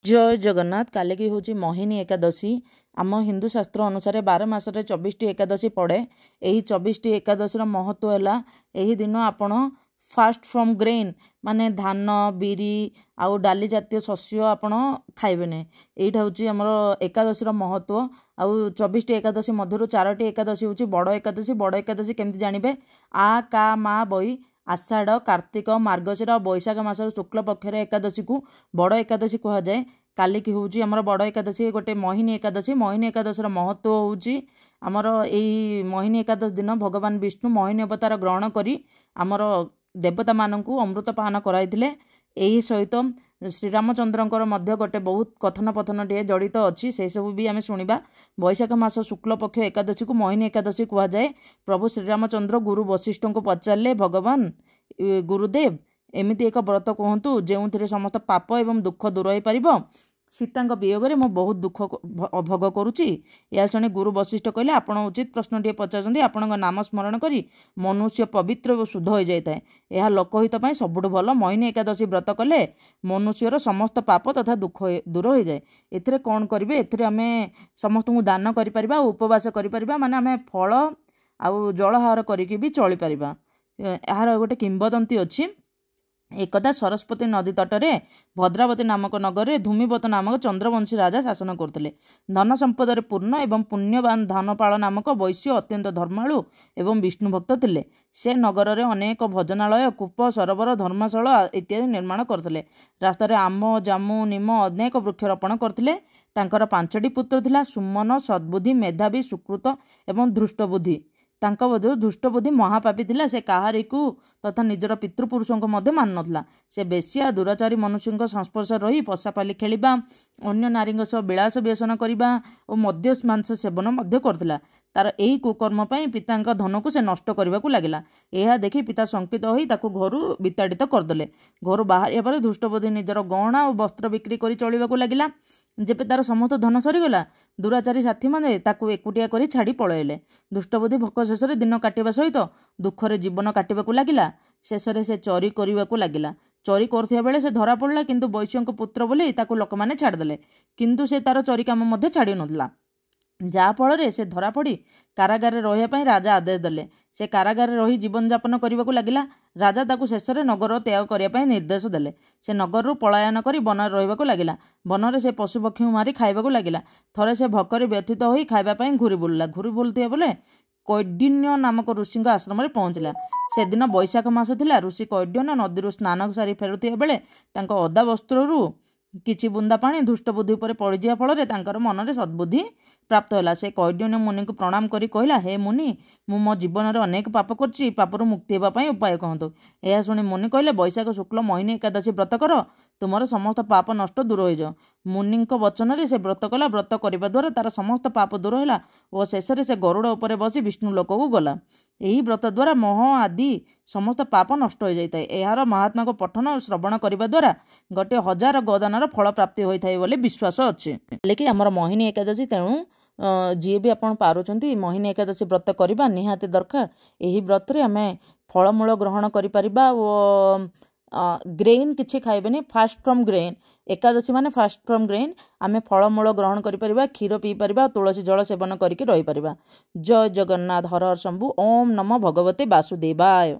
जय जगन्नाथ। काली की हूँ मोहिनी एकादशी। आम हिंदू शास्त्र अनुसार 12 मासरे 24टी एकादशी पड़े। यही 24टी एकादशी महत्व है यही दिन आपण फास्ट फ्रॉम ग्रेन माने धान बिरी आउ डाली जातीय शस्य आपण खाइबे। यहीटा हूँ आमर एकादशी महत्व। आउ 24टी एकादशी मध्य 4टी एकादशी हूँ बड़ एकादशी। बड़ एकादशी केमती जानिबे? आ का मा बई आषाढ़ कार्तिक मार्गशीर और बैशाख मासर शुक्ल पक्षर एकादशी को बड़ एकादशी कह जाए। काली की हूँ आमर बड़ एकादशी गोटे मोहिनी एकादशी। मोहिनी एकादशी महत्व हूँ आमर यही मोहिनी एकादशी दिन भगवान विष्णु मोहिनी अवतार ग्रहण करी आमर देवता मानू अमृत पान कराइथिले। यही सहित श्रीरामचंद्रंकर मध्य गोटे बहुत कथन पथन टे जड़ित अच्छी से सब भी आम शुणा। बैशाख मास शुक्ल पक्ष एकादशी को मोहिनी एकादशी कह जाए। प्रभु श्रीरामचंद्र गुरु वशिष्ठ को पचारे भगवान गुरुदेव एमती एक व्रत कहतु जो समस्त पाप एवं दुख दूर हो पार। सीता वियोग में मो बहुत दुख भोग करुच्ची। या शुणी गुरु वशिष्ठ कहले आपण उचित प्रश्न टे पचार आपण नाम स्मरण करी मनुष्य पवित्र और शुद्ध हो जाए। यह लोकहित सबुठ भल। मोहिनी एकादशी व्रत कले मनुष्यर समस्त पाप तथा दुख दूर हो जाए। एथिरे कौन करेंगे? एथिरे आमे समस्त को दान कर उपवास कर माने आमे फल आउ जलहार करिकी भी चली पारिबा। यार गोटे किंबदंती अच्छी। एकदा सरस्वती नदी तटरे भद्रावती नामक नगर में धूमिवत नामक चंद्रवंशी राजा शासन करते। धन संपद पूर्ण एवं पुण्यवान धनपाल नामक वैश्य अत्यंत धर्मालु एवं विष्णु भक्त थे। से नगर में अनेक भजनालय कूप सरोवर धर्मशाला इत्यादि निर्माण करते। रास्तार आम जामु निम अनेक वृक्षरोपण करते। तांकर 5टी पुत्र थिला सुमन सद्बुद्धि मेधावी सुकृत एवं धृष्टबुद्धि। तांका बदल दुष्टबुद्धि महापापी थिला। से कहारी को तथा निजर पितृपुरुष को मध्य मान नथिला। से बेश्या दुराचारी मनुष्य संस्पर्श रही पशापाली खेलिबा अन्य नारी सह विलास व्यसन करने और मद्य मांस सेवन मध्य करथिला। तार यही कुकर्म पाई पिता धन को से नष्ट करने को लगिला। यह देखि पिता शंकित होई ताकू घर विताड़ित करदे। घर बाहर पर दुष्टबुद्धि निजर गहना और वस्त्र बिक्री कर चलने को लगिला। जेबे तार समस्त धन सरीगला दुराचारी साथी मैंने ताकू एकुटिया करी छाड़ी पलैले। दुष्टबुद्धि भोक शेष दिन काटिबा सहित दुखरे जीवन काटिबा को लगिला। शेषरे से चोरी करने को लगिला। चोरी करथिया बेले से धरा पड़ला किंतु वैश्य पुत्र बोली ताकू लोक माने छाड़देले। किंतु से तार चोरी काम मध्य छाड़ी नथला। जा फल से धरा पड़ी कारागार रही राजा आदेश देले। से कारागार रही जीवन यापन करने को लगिला। राजा ताकू शेष नगर त्याग करने निर्देश देले। से नगर पलायन कर वन रहा लगिला। वन से पशुपक्षी मारी खाइबा को लगिला। थरे से भोकर व्यथित हो खाइबा घूरी बुलला। घूरी बुलुथिबा बेले कैड्य नामक ऋषि आश्रम में पहुँचला। से दिन बैशाख मास थिला। ऋषि कैड्य नदी स्नान सारी फेरुथिबा बेले तांको अदा वस्त्रु किछि बुंदा पानी दुष्टबुद्धि पर पड़जा फल मन में सद्बुद्धि प्राप्त होला। से कैड्य मुनि को प्रणाम करी कहला, हे मुनि मु मो जीवन में अनेक पाप करछि। पापरु मुक्ति होगापाई उपाय कहतु। यह शुणी मुनि कहले, बैशाख शुक्ल मोहिनी एकादशी व्रत कर तुमर समस्त पाप नष्ट दूर हो जाओ। मुनि वचन से व्रत कला। व्रत करने द्वारा तार समस्त पाप दूर है और शेष से गरुड़ उपर बसी विष्णु लोक को गला। यही व्रत द्वारा मोह आदि समस्त पाप नष्ट हो जाए। यार महात्मा को पठन और श्रवण करने द्वारा गोटे 1000 गोदानर फल प्राप्ति होता है बोले विश्वास अच्छे। लेकिन आमर मोहिनी एकादशी तेणु जी भी आपन पारुचंती मोहिनी एकादशी व्रत करवा निहाती दरकार। यही व्रत रे आमे फलमूल ग्रहण करि परिबा और ग्रेन किछि खाइबेनी। फास्ट फ्रॉम ग्रेन एकादशी माने फास्ट फ्रॉम ग्रेन। आमे फलमूल ग्रहण करि परिबा, क्षीर पी परिबा, तुलसी जल सेवन करिके रहि परिबा। जय जगन्नाथ। हर हर शंभु। ओम नमो भगवते वासुदेवाय।